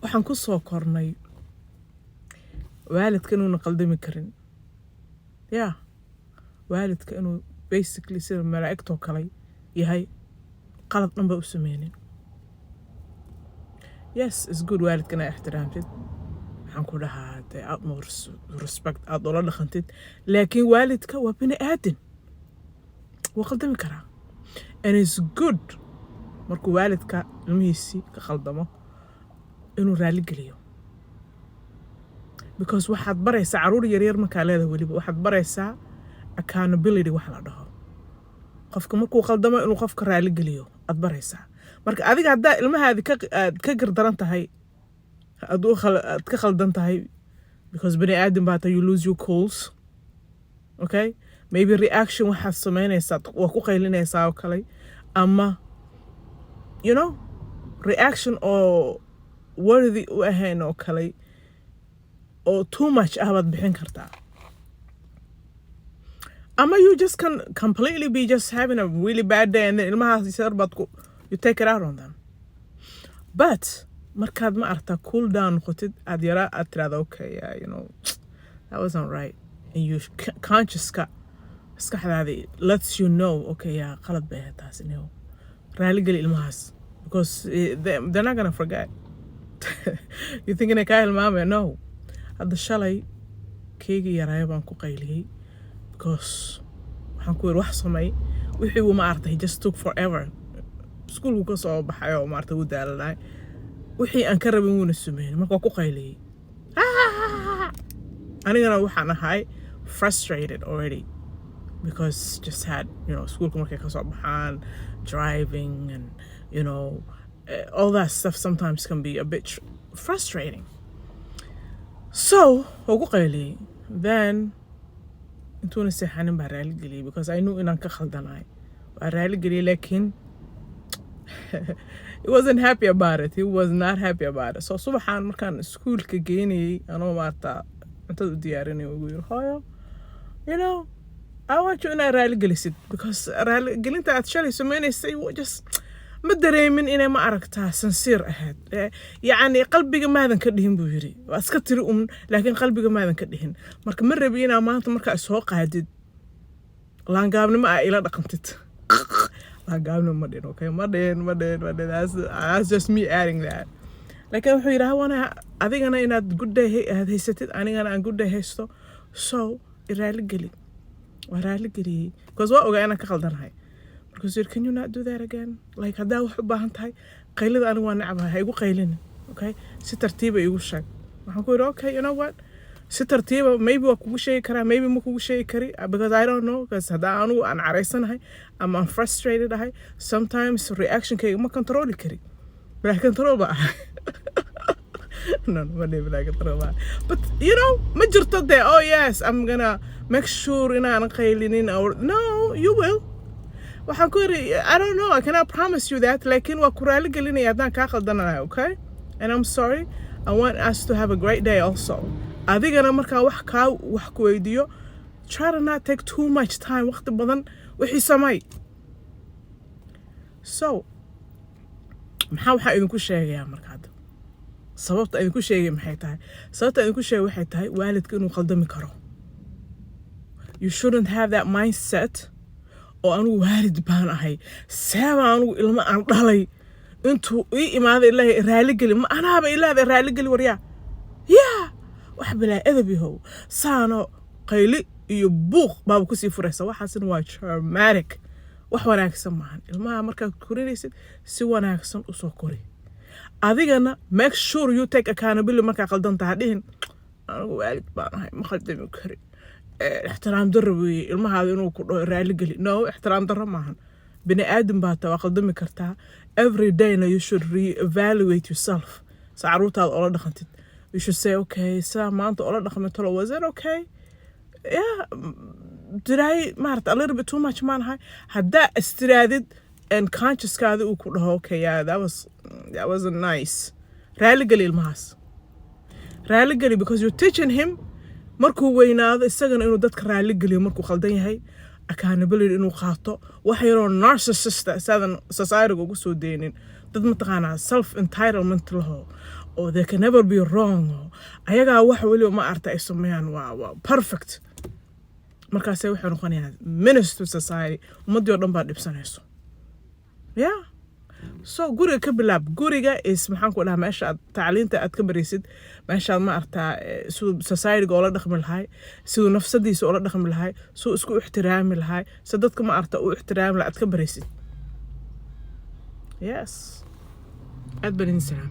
waxaan ku soo kornay waalidka inuu qaldami karin waalidka inuu basically sida malaa'igtoo kale yahay qalad dhanba u sameynin yes it's good waalidka inaa ixtiraamtid waxaan ku dhahaa dee aad more respect aad ula dhaqantid laakiin waalidka waa bini aadan wuu qaldami karaa and it's good markuu waalidka ilmihiisii ka qaldamo inuu raali geliyo because waxaad baraysaa caruur yaryar markaa leedahay weliba waxaad baraysaa accountability wax la dhaho qofka markuu qaldamo inuu qofka raali geliyo aad baraysaa marka adiga haddaa ilmahaadi aad ka gardaran tahay aad ka khaldan tahay because bani aadam baa you lose your cools okay maybe reaction waxaad samaynaysaa waa ku qaylinaysaa oo kale ama you know reaction oo worthy u ahayn oo kale oo too much baad bixin kartaa ama you just can completely be just having a really bad day and then ilmahaas yar baad you take it out on them but markaad ma aragtaa cool down noqotid aad tiraahdo okay yeah, you know that wasn't right and you conscious-ka maskaxdaadi lets you know okay yeah qalad bay taas inuu raali geli ilmahaas because they're not gonna forget you think inay kaa hilmaameen no hadda shalay keygii yaraayo baan ku qayliyey because waxaan ku yiri wax samay wixii uu ma aragtay just took forever schoolku ka soo baxay oo ma aragtay uu daalanay wixii aan ka rabin wuuna sameeyay marka ku qayliyey anigana waxaan ahay frustrated already because just had you know schoolku markay ka soo baxaan driving and you know all that stuff sometimes can be a bit frustrating so ugu qayliyey then intuuna seexanin baa raali geliyey because I knew inaan ka khaldanahay waa raali geliyey laakiin he wasn't happy about it. He was not happy about it. So subaxaan markaan iskuulka geynayay anoo maarta cuntada u diyaarinay ugu yiri hooyo you know I want you inaa raali gelisid because raali gelinta aad shalay sameynaysay just ma dareemin inay ma aragtaa sincere ahayd yacni qalbiga maadan ka dhihin buu yiri waa iska tiri laakiin qalbiga maadan ka dhihin marka ma rabi inaa maanta markaa soo qaadid laangaabnimo aa ila dhaqantid laangaabnimo ma dhin okay ma dhin that's just me adding that laakiin wuxuu yidhi hawana adigana inaad good day aad haysatid anigana aan good day haysto so raali geli waa raali geliyey because waa ogaa inaan ka khaldanahay because can you not do that again like haddaa wax u baahan tahay qaylida anigu waa necbahay ha igu qaylinin okay si tartiiba igu sheeg waxaan ku yidhi okay you know what si tartiiba maybe waa kugu sheegi karaa maybe ma kugu sheegi kari because I don't know because haddaa anigu aan caraysanahay ama aan frustrated ahay sometimes reactionkayga ma controli kari bilaa control ba ahay no ma control ba but you know ma jirto dee oh yes I'm gonna make sure inaan qaylinin or no you will waxaan ku yiri I don't know I cannot promise you that laakiin waa ku raali gelinaya haddaan kaa khaldanahay okay and I'm sorry I want us to have a great day also adigana markaa wax ku weydiiyo try to not take too much time waqti badan wixii samay so waxaa idinku sheegayaa marka hadda sababta idinku sheegay maxay tahay sababta idinku sheegay waxay tahay waalidka inuu qaldami karo you shouldn't have that mindset oo anugu waalid baan ahay seeba anugu ilma aan dhalay intuu ii imaaday ilaahay raali geli ma anaaba ilaahay raali geli waryaa wax bilaa adabihow saano qayli iyo buuq baaba ku sii furaysa waxaasina waa traumatic wax wanaagsan maahan ilmaha markaad korinaysid si wanaagsan u soo kori adigana make sure you take accountability markaa qaldan tahay dhihin anigu waalid baan ahay ma khaldami kari ixtiraam darro weeye ilmahaada inuu ku dhaho raali geli no ixtiraam darro maahan bini aadam baa taa waa qaldami kartaa every dayna you should re-evaluate yourself sa caruurtaada ola dhaqantid you should say okay saa maanta ola dhaqmay tolo was it okay yeah did I maarta a little bit too much maanahay haddaa istiraadid and consciouskaada uu ku dhaho okay yeah that wasn't nice raali geli ilmahaas raali geli because you're teaching him markuu weynaado isagana inuu dadka raali geliyo markuu khaldan yahay accountability inuu qaato wax yaroo narcissist saadan society ugu soo deynin dad mataqaanaa self entitlement laho or they can never be wrong ayagaa wax waliba ma arta ay sameeyaan waa perfect markaasay waxay noqonayaan menace to society ummadii oo dhan baa dhibsanayso yeah so guriga ka bilaab guriga is maxaan ku dhahaa meesha aad tacliinta aad ka baraysid meesha ma artaa siduu society-ga oo la dhaqmi lahay siduu nafsadiisa oo la dhaqmi lahay siduu isku ixtiraami lahay si dadka ma arta u ixtiraami lahay aad ka baraysid yes aad baan idin salaam